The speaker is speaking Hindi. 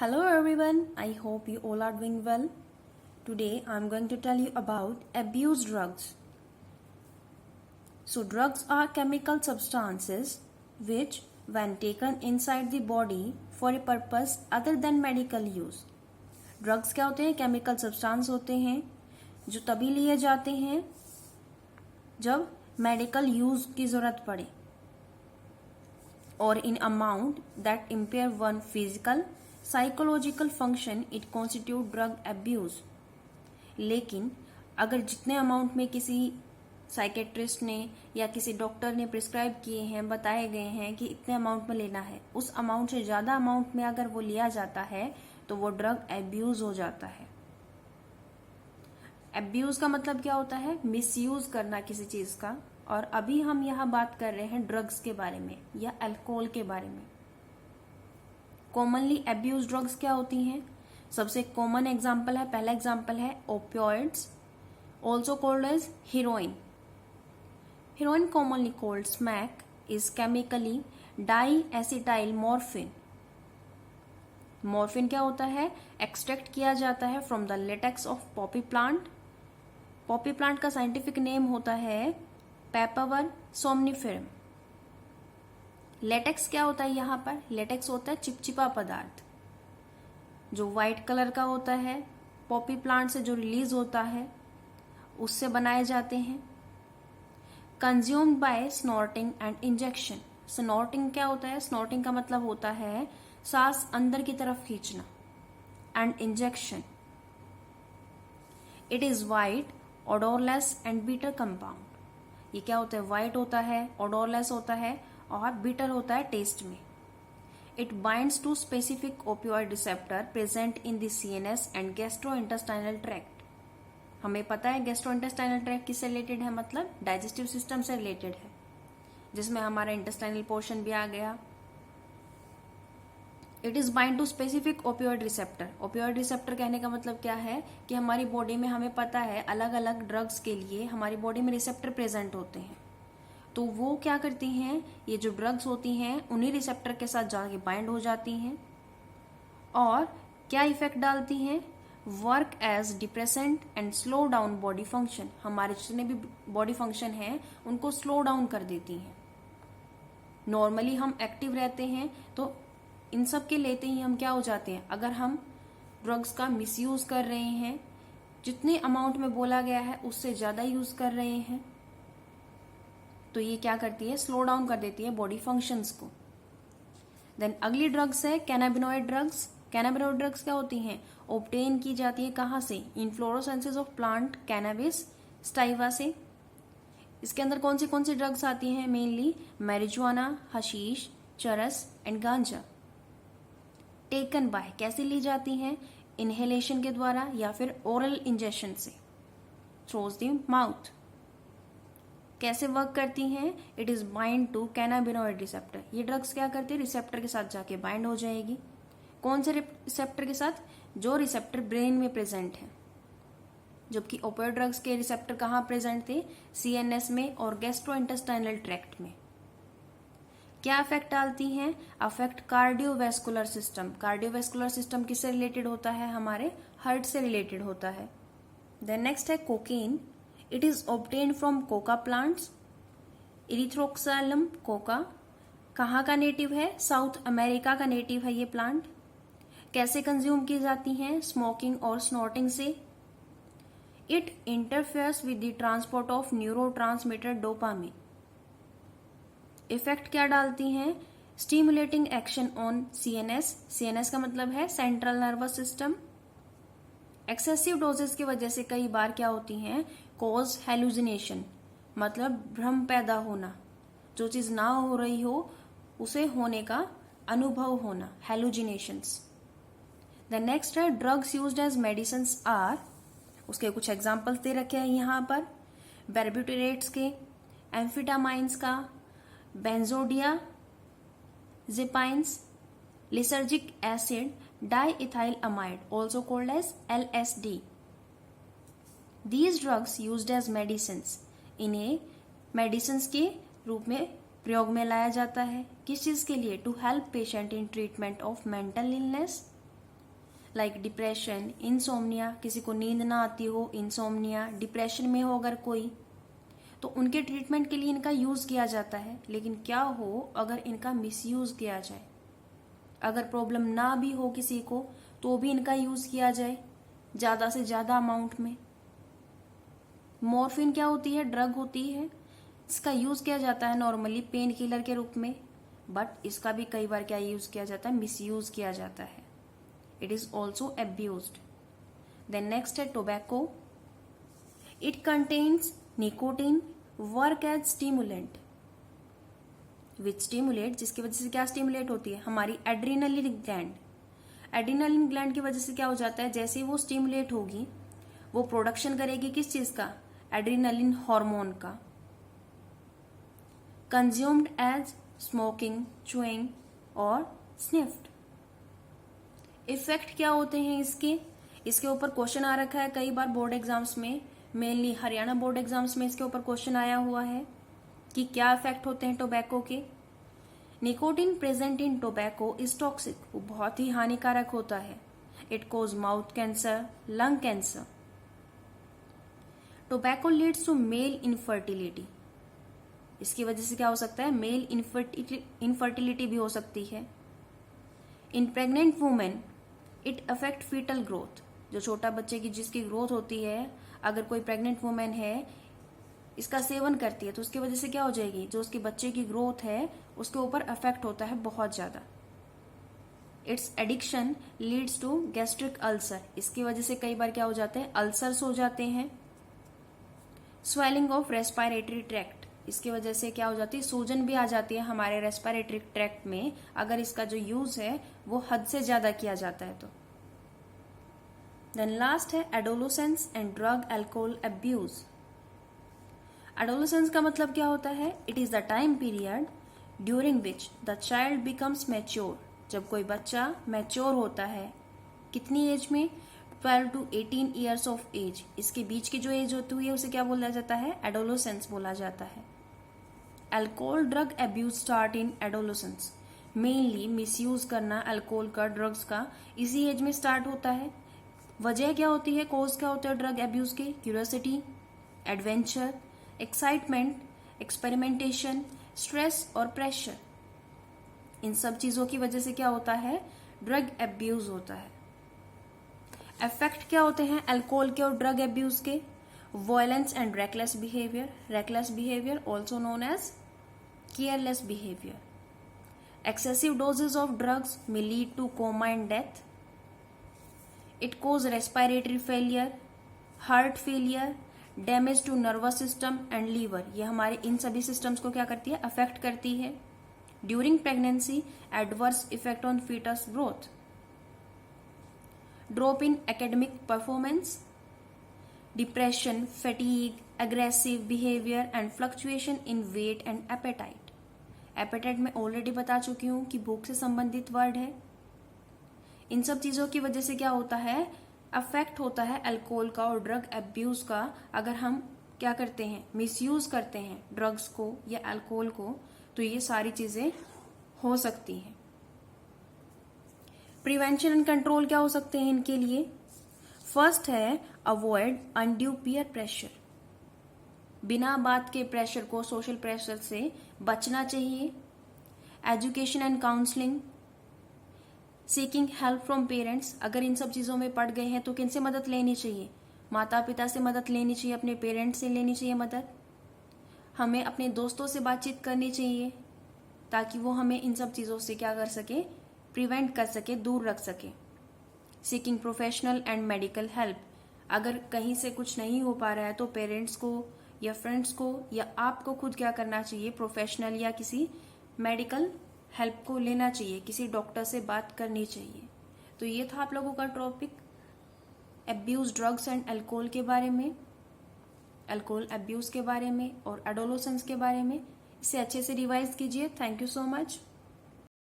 Hello everyone, I hope you all are doing well. Today I am going to tell you about abuse drugs. So drugs are chemical substances which when taken inside the body for a purpose other than medical use. Drugs क्या होते हैं? Chemical substance होते हैं जो तभी लिए जाते हैं जब मेडिकल यूज की जरूरत पड़े और in amount that empire one physical psychological function it constitute drug abuse. लेकिन अगर जितने अमाउंट में किसी साइकेट्रिस्ट ने या किसी डॉक्टर ने प्रिस्क्राइब किए हैं, बताए गए हैं कि इतने अमाउंट में लेना है, उस अमाउंट से ज्यादा अमाउंट में अगर वो लिया जाता है तो वो ड्रग एब्यूज हो जाता है। एब्यूज का मतलब क्या होता है? मिसयूज करना किसी चीज का। और अभी हम यहाँ बात कर रहे हैं ड्रग्स के बारे में या अल्कोहल के बारे में। कॉमनली एब्यूज ड्रग्स क्या होती हैं? सबसे कॉमन एग्जांपल है, पहला एग्जांपल है opioids, also called as heroin. Heroin commonly called smack is chemically diacetyl morphine. Morphine क्या होता है? एक्सट्रैक्ट किया जाता है from the latex of poppy plant. Poppy plant का साइंटिफिक नेम होता है पेपावर सोमनिफेरम। लेटेक्स क्या होता है? यहाँ पर लेटेक्स होता है चिपचिपा पदार्थ जो व्हाइट कलर का होता है, पॉपी प्लांट से जो रिलीज होता है उससे बनाए जाते हैं। Consumed by snorting and injection. Snorting क्या होता है? स्नॉर्टिंग का मतलब होता है सांस अंदर की तरफ खींचना। And injection it is white odourless and bitter compound. ये क्या होता है? व्हाइट होता है, ओडोरलेस होता है और बीटर होता है टेस्ट में। It binds to specific opioid receptor present in the CNS and gastrointestinal tract. हमें पता है गैस्ट्रोइंटेस्टाइनल ट्रैक्ट किससे रिलेटेड है? मतलब डाइजेस्टिव सिस्टम से रिलेटेड है, जिसमें हमारा इंटेस्टाइनल पोर्शन भी आ गया। It is bind to specific opioid receptor. Opioid receptor कहने का मतलब क्या है कि हमारी बॉडी में हमें पता है अलग अलग ड्रग्स के लिए हमारी बॉडी में रिसेप्टर प्रेजेंट होते हैं। तो वो क्या करती हैं? ये जो ड्रग्स होती हैं उन्हीं रिसेप्टर के साथ जाके बाइंड हो जाती हैं और क्या इफेक्ट डालती हैं? Work as depressant and slow down body function. हमारे जितने भी बॉडी फंक्शन हैं उनको स्लो डाउन कर देती हैं। नॉर्मली हम एक्टिव रहते हैं तो इन सब के लेते ही हम क्या हो जाते हैं? अगर हम ड्रग्स का मिसयूज कर रहे हैं, जितने अमाउंट में बोला गया है उससे ज्यादा यूज कर रहे हैं, तो ये क्या करती है? स्लो डाउन कर देती है बॉडी फंक्शंस को। देन अगली ड्रग्स है कैनाबिनॉइड ड्रग्स। कैनाबिनॉइड ड्रग्स क्या होती हैं? ऑब्टेन की जाती है कहाँ से? Inflorescences of plant cannabis sativa से। इसके अंदर कौन सी ड्रग्स आती हैं? Mainly marijuana, hashish, charas and ganja. Taken by कैसे ली जाती हैं? इनहेलेशन के द्वारा या फिर ओरल इंजेक्शन से थ्रोज द माउथ। कैसे वर्क करती हैं? It is bind to cannabinoid receptor. ये ड्रग्स क्या करती है? रिसेप्टर के साथ जाके बाइंड हो जाएगी। कौन से रिसेप्टर के साथ? जो रिसेप्टर ब्रेन में प्रेजेंट है। जबकि ओपियोइड ड्रग्स के रिसेप्टर कहाँ प्रेजेंट थे? सीएनएस में और गैस्ट्रोइंटेस्टाइनल ट्रैक्ट में। क्या अफेक्ट डालती हैं? Affect cardiovascular system. Cardiovascular system किससे रिलेटेड होता है? हमारे हार्ट से रिलेटेड होता है। देन नेक्स्ट है cocaine. It is obtained from coca plants. Erythroxylum coca कहाँ का नेटिव है? साउथ अमेरिका का नेटिव है ये प्लांट। कैसे कंज्यूम की जाती हैं? स्मोकिंग और स्नॉटिंग से। It interferes with the transport of neurotransmitter dopamine. Effect क्या डालती हैं? Stimulating action on CNS. CNS का मतलब है central nervous system. Excessive doses की वजह से कई बार क्या होती हैं? कॉज हेलुसिनेशन, मतलब भ्रम पैदा होना। जो चीज ना हो रही हो उसे होने का अनुभव होना, हेलुसिनेशंस। द नेक्स्ट है drugs used as medicines are. उसके कुछ एग्जांपल्स दे रखे हैं यहाँ पर। बेर्बिटुरेट्स के, एम्फिटामाइंस का, benzodiazepines, lysergic acid, diethylamide also called as LSD. These drugs used as medicines. इन्हें मेडिसिन के रूप में प्रयोग में लाया जाता है। किस चीज के लिए? To help patient in treatment of mental illness, like depression, insomnia, किसी को नींद ना आती हो, इंसोम्निया, डिप्रेशन में हो अगर कोई, तो उनके ट्रीटमेंट के लिए इनका यूज किया जाता है। लेकिन क्या हो अगर इनका मिसयूज किया जाए, अगर प्रॉब्लम ना भी हो किसी को तो भी इनका यूज किया जाए ज्यादा से ज्यादा अमाउंट में। मॉर्फिन क्या होती है? ड्रग होती है। इसका यूज किया जाता है नॉर्मली पेन किलर के रूप में, बट इसका भी कई बार क्या यूज किया जाता है? मिसयूज किया जाता है। It is also abused. Then next है tobacco. It contains nicotine, work as stimulant, which stimulate, जिसकी वजह से क्या स्टिमुलेट होती है? हमारी एड्रीनलिन ग्लैंड। एड्रीनलिन ग्लैंड की वजह से क्या हो जाता है? जैसे ही वो स्टिमुलेट होगी, वो प्रोडक्शन करेगी किस चीज का? एड्रीनलिन हार्मोन का। कंज्यूम्ड एज स्मोकिंग, च्यूइंग और स्निफ्ड। इफेक्ट क्या होते हैं इसके? इसके ऊपर क्वेश्चन आ रखा है कई बार बोर्ड एग्जाम्स में, मेनली हरियाणा बोर्ड एग्जाम्स में इसके ऊपर क्वेश्चन आया हुआ है कि क्या इफेक्ट होते हैं टोबैको के। Nicotine present in tobacco is toxic, वो बहुत ही हानिकारक होता है। It cause mouth cancer, lung cancer. Tobacco leads to male infertility, इसकी वजह से क्या हो सकता है? मेल इनफर्टिलिटी भी हो सकती है। In pregnant women it affect foetal growth, जो छोटा बच्चे की जिसकी ग्रोथ होती है, अगर कोई प्रेग्नेंट वुमेन है इसका सेवन करती है तो उसकी वजह से क्या हो जाएगी? जो उसके बच्चे की ग्रोथ है उसके ऊपर अफेक्ट होता है बहुत ज्यादा। Its addiction leads to gastric ulcer, इसकी वजह से कई बार क्या हो जाते हैं? अल्सर्स हो जाते हैं। स्वेलिंग ऑफ रेस्पिरेटरी ट्रैक्ट, इसकी वजह से क्या हो जाती है? सूजन भी आ जाती है हमारे रेस्पिरेटरी ट्रैक्ट में, अगर इसका जो यूज है वो हद से ज्यादा किया जाता है तो। देन लास्ट है adolescence and drug alcohol abuse. Adolescence का मतलब क्या होता है? It is the time period during which the child becomes mature, जब कोई बच्चा मैच्योर होता है। कितनी एज में? 12 to 18 ईयर्स ऑफ एज। इसके बीच की जो एज होती है उसे क्या बोला जाता है? एडोलोसेंस बोला जाता है। Alcohol drug abuse start in adolescence, mainly misuse करना अल्कोहल का, ड्रग्स का इसी एज में स्टार्ट होता है। वजह क्या होती है? कॉज क्या होता है ड्रग अब्यूज के? Curiosity, adventure, excitement, experimentation, stress और प्रेशर। इन सब चीजों की वजह से क्या होता है? ड्रग अब्यूज होता है। इफेक्ट क्या होते हैं अल्कोहल के और ड्रग अब्यूज के? Violence and reckless behaviour, reckless behaviour also known as careless behaviour. Excessive dosages of drugs may lead to coma and death. It cause respiratory failure, heart failure, damage to nervous system and liver. ये हमारे इन सभी सिस्टम्स को क्या करती है? अफेक्ट करती है। During pregnancy adverse effect on foetus growth, drop in academic performance, depression, fatigue, aggressive behavior and fluctuation in weight and appetite. Appetite में ऑलरेडी बता चुकी हूं कि भूख से संबंधित वर्ड है। इन सब चीजों की वजह से क्या होता है? अफेक्ट होता है अल्कोहल का और ड्रग अब्यूज का। अगर हम क्या करते हैं? मिसयूज करते हैं ड्रग्स को या अल्कोहल को, तो ये सारी चीजें हो सकती हैं। प्रिवेंशन एंड कंट्रोल क्या हो सकते हैं इनके लिए? फर्स्ट है अवॉइड अनड्यू पीयर प्रेशर, बिना बात के प्रेशर को, सोशल प्रेशर से बचना चाहिए। Education and counselling, seeking help from parents, अगर इन सब चीजों में पड़ गए हैं तो किनसे मदद लेनी चाहिए? माता पिता से मदद लेनी चाहिए, अपने पेरेंट्स से लेनी चाहिए मदद। हमें अपने दोस्तों से बातचीत करनी चाहिए ताकि वो हमें इन सब चीजों से क्या कर सके? प्रिवेंट कर सके, दूर रख सके। Seeking professional and medical help, अगर कहीं से कुछ नहीं हो पा रहा है तो पेरेंट्स को या फ्रेंड्स को या आपको खुद क्या करना चाहिए? प्रोफेशनल या किसी मेडिकल हेल्प को लेना चाहिए, किसी डॉक्टर से बात करनी चाहिए। तो ये था आप लोगों का topic abuse drugs and alcohol के बारे में, अल्कोहल अब्यूज के बारे में और एडोलोसेंस के बारे में। इसे अच्छे से रिवाइज कीजिए। Thank you so much.